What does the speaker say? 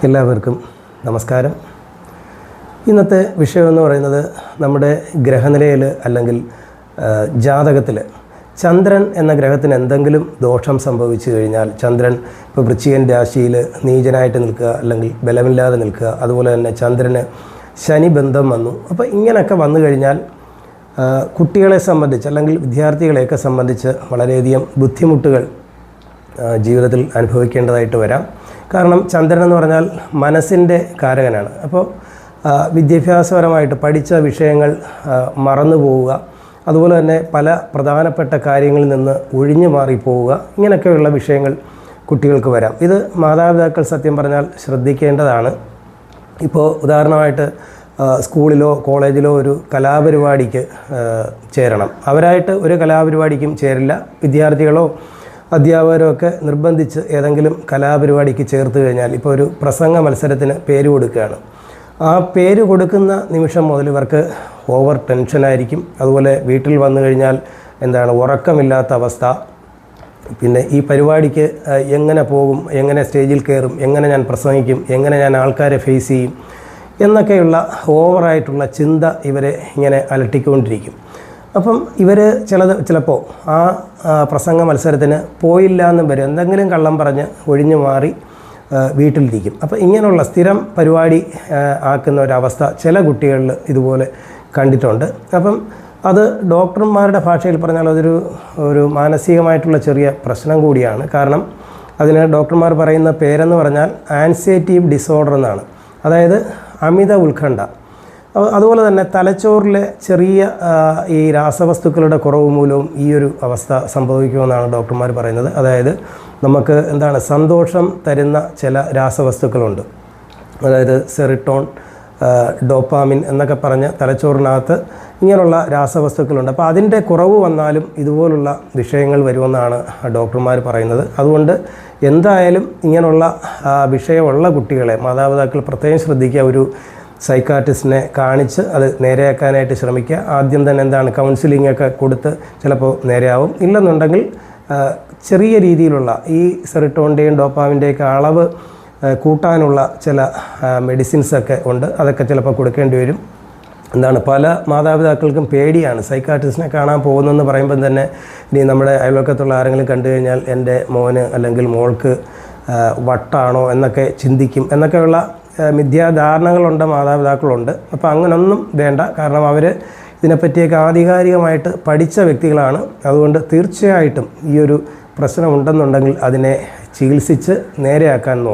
എല്ലാവർക്കും നമസ്കാരം. ഇന്നത്തെ വിഷയമെന്ന് പറയുന്നത് നമ്മുടെ ഗ്രഹനിലയിൽ അല്ലെങ്കിൽ ജാതകത്തിൽ ചന്ദ്രൻ എന്ന ഗ്രഹത്തിന് എന്തെങ്കിലും ദോഷം സംഭവിച്ചു കഴിഞ്ഞാൽ, ചന്ദ്രൻ ഇപ്പോൾ വൃശ്ചികൻ രാശിയിൽ നീചനായിട്ട് നിൽക്കുക അല്ലെങ്കിൽ ബലമില്ലാതെ നിൽക്കുക, അതുപോലെ തന്നെ ചന്ദ്രന് ശനി ബന്ധം വന്നു, അപ്പോൾ ഇങ്ങനെയൊക്കെ വന്നു കഴിഞ്ഞാൽ കുട്ടികളെ സംബന്ധിച്ച് അല്ലെങ്കിൽ വിദ്യാർത്ഥികളെയൊക്കെ സംബന്ധിച്ച് വളരെയധികം ബുദ്ധിമുട്ടുകൾ ജീവിതത്തിൽ അനുഭവിക്കേണ്ടതായിട്ട് വരാം. കാരണം ചന്ദ്രൻ എന്ന് പറഞ്ഞാൽ മനസ്സിൻ്റെ കാരകനാണ്. അപ്പോൾ വിദ്യാഭ്യാസപരമായിട്ട് പഠിച്ച വിഷയങ്ങൾ മറന്നു പോവുക, അതുപോലെ തന്നെ പല പ്രധാനപ്പെട്ട കാര്യങ്ങളിൽ നിന്ന് ഒഴിഞ്ഞു മാറിപ്പോവുക, ഇങ്ങനെയൊക്കെയുള്ള വിഷയങ്ങൾ കുട്ടികൾക്ക് വരാം. ഇത് മാതാപിതാക്കൾ സത്യം പറഞ്ഞാൽ ശ്രദ്ധിക്കേണ്ടതാണ്. ഇപ്പോൾ ഉദാഹരണമായിട്ട് സ്കൂളിലോ കോളേജിലോ ഒരു കലാപരിപാടിക്ക് ചേരണം. അവരായിട്ട് ഒരു കലാപരിപാടിക്കും ചേരില്ല. വിദ്യാർത്ഥികളോ അധ്യാപകരോ ഒക്കെ നിർബന്ധിച്ച് ഏതെങ്കിലും കലാപരിപാടിക്ക് ചേർത്ത് കഴിഞ്ഞാൽ, ഇപ്പോൾ ഒരു പ്രസംഗ മത്സരത്തിന് പേര് കൊടുക്കുകയാണ്. ആ പേര് കൊടുക്കുന്ന നിമിഷം മുതൽ ഇവർക്ക് ഓവർ ടെൻഷനായിരിക്കും. അതുപോലെ വീട്ടിൽ വന്നു കഴിഞ്ഞാൽ ഉറക്കമില്ലാത്ത അവസ്ഥ, പിന്നെ ഈ പരിപാടിക്ക് എങ്ങനെ പോകും, എങ്ങനെ സ്റ്റേജിൽ കയറും, എങ്ങനെ ഞാൻ പ്രസംഗിക്കും, എങ്ങനെ ഞാൻ ആൾക്കാരെ ഫേസ് ചെയ്യും എന്നൊക്കെയുള്ള ഓവറായിട്ടുള്ള ചിന്ത ഇവരെ ഇങ്ങനെ അലട്ടിക്കൊണ്ടിരിക്കും. അപ്പം ഇവർ ചിലപ്പോൾ ആ പ്രസംഗ മത്സരത്തിന് പോയില്ല എന്നും വരും, എന്തെങ്കിലും കള്ളം പറഞ്ഞ് ഒഴിഞ്ഞു മാറി വീട്ടിലിരിക്കും. അപ്പോൾ ഇങ്ങനെയുള്ള സ്ഥിരം പരിപാടി ആക്കുന്ന ഒരവസ്ഥ ചില കുട്ടികളിൽ ഇതുപോലെ കണ്ടിട്ടുണ്ട്. അപ്പം അത് ഡോക്ടർമാരുടെ ഭാഷയിൽ പറഞ്ഞാൽ ഒരു മാനസികമായിട്ടുള്ള ചെറിയ പ്രശ്നം കൂടിയാണ്. കാരണം അതിന് ഡോക്ടർമാർ പറയുന്ന പേരെന്ന് പറഞ്ഞാൽ ആൻസൈറ്റി ഡിസോർഡർ എന്നാണ്. അതായത് അമിത ഉത്കണ്ഠ. അതുപോലെ തന്നെ തലച്ചോറിലെ ചെറിയ ഈ രാസവസ്തുക്കളുടെ കുറവ് മൂലവും ഈ ഒരു അവസ്ഥ സംഭവിക്കുമെന്നാണ് ഡോക്ടർമാർ പറയുന്നത്. അതായത് നമുക്ക് സന്തോഷം തരുന്ന ചില രാസവസ്തുക്കളുണ്ട്, അതായത് സെറിട്ടോൺ, ഡോപ്പാമിൻ എന്നൊക്കെ പറഞ്ഞ് തലച്ചോറിനകത്ത് ഇങ്ങനെയുള്ള രാസവസ്തുക്കളുണ്ട്. അപ്പോൾ അതിൻ്റെ കുറവ് വന്നാലും ഇതുപോലുള്ള വിഷയങ്ങൾ വരുമെന്നാണ് ഡോക്ടർമാർ പറയുന്നത്. അതുകൊണ്ട് എന്തായാലും ഇങ്ങനെയുള്ള വിഷയമുള്ള കുട്ടികളെ മാതാപിതാക്കൾ പ്രത്യേകം ശ്രദ്ധിക്കുക. ഒരു സൈക്കാട്രിസ്റ്റിനെ കാണിച്ച് അത് നേരെയാക്കാനായിട്ട് ശ്രമിക്കുക. ആദ്യം തന്നെ കൗൺസിലിംഗ് ഒക്കെ കൊടുത്ത് ചിലപ്പോൾ നേരെയാവും. ഇല്ലെന്നുണ്ടെങ്കിൽ ചെറിയ രീതിയിലുള്ള ഈ സെറിട്ടോണിൻ്റെയും ഡോപ്പാമിൻ്റെയൊക്കെ അളവ് കൂട്ടാനുള്ള ചില മെഡിസിൻസൊക്കെ ഉണ്ട്. അതൊക്കെ ചിലപ്പോൾ കൊടുക്കേണ്ടി വരും. പല മാതാപിതാക്കൾക്കും പേടിയാണ് സൈക്കാട്രിസ്റ്റിനെ കാണാൻ പോകുന്നതെന്ന് പറയുമ്പം തന്നെ, ഇനി നമ്മുടെ അയൽവക്കത്തുള്ള ആരെങ്കിലും കണ്ടു കഴിഞ്ഞാൽ എൻ്റെ മോന് അല്ലെങ്കിൽ മോൾക്ക് വട്ടാണോ എന്നൊക്കെ ചിന്തിക്കും എന്നൊക്കെയുള്ള മിഥ്യാധാരണകളുണ്ട്, മാതാപിതാക്കളുണ്ട്. അപ്പോൾ അങ്ങനൊന്നും വേണ്ട. കാരണം അവർ ഇതിനെപ്പറ്റിയൊക്കെ ആധികാരികമായിട്ട് പഠിച്ച വ്യക്തികളാണ്. അതുകൊണ്ട് തീർച്ചയായിട്ടും ഈ ഒരു പ്രശ്നമുണ്ടെന്നുണ്ടെങ്കിൽ അതിനെ ചികിത്സിച്ച് നേരെയാക്കാൻ നോക്കും.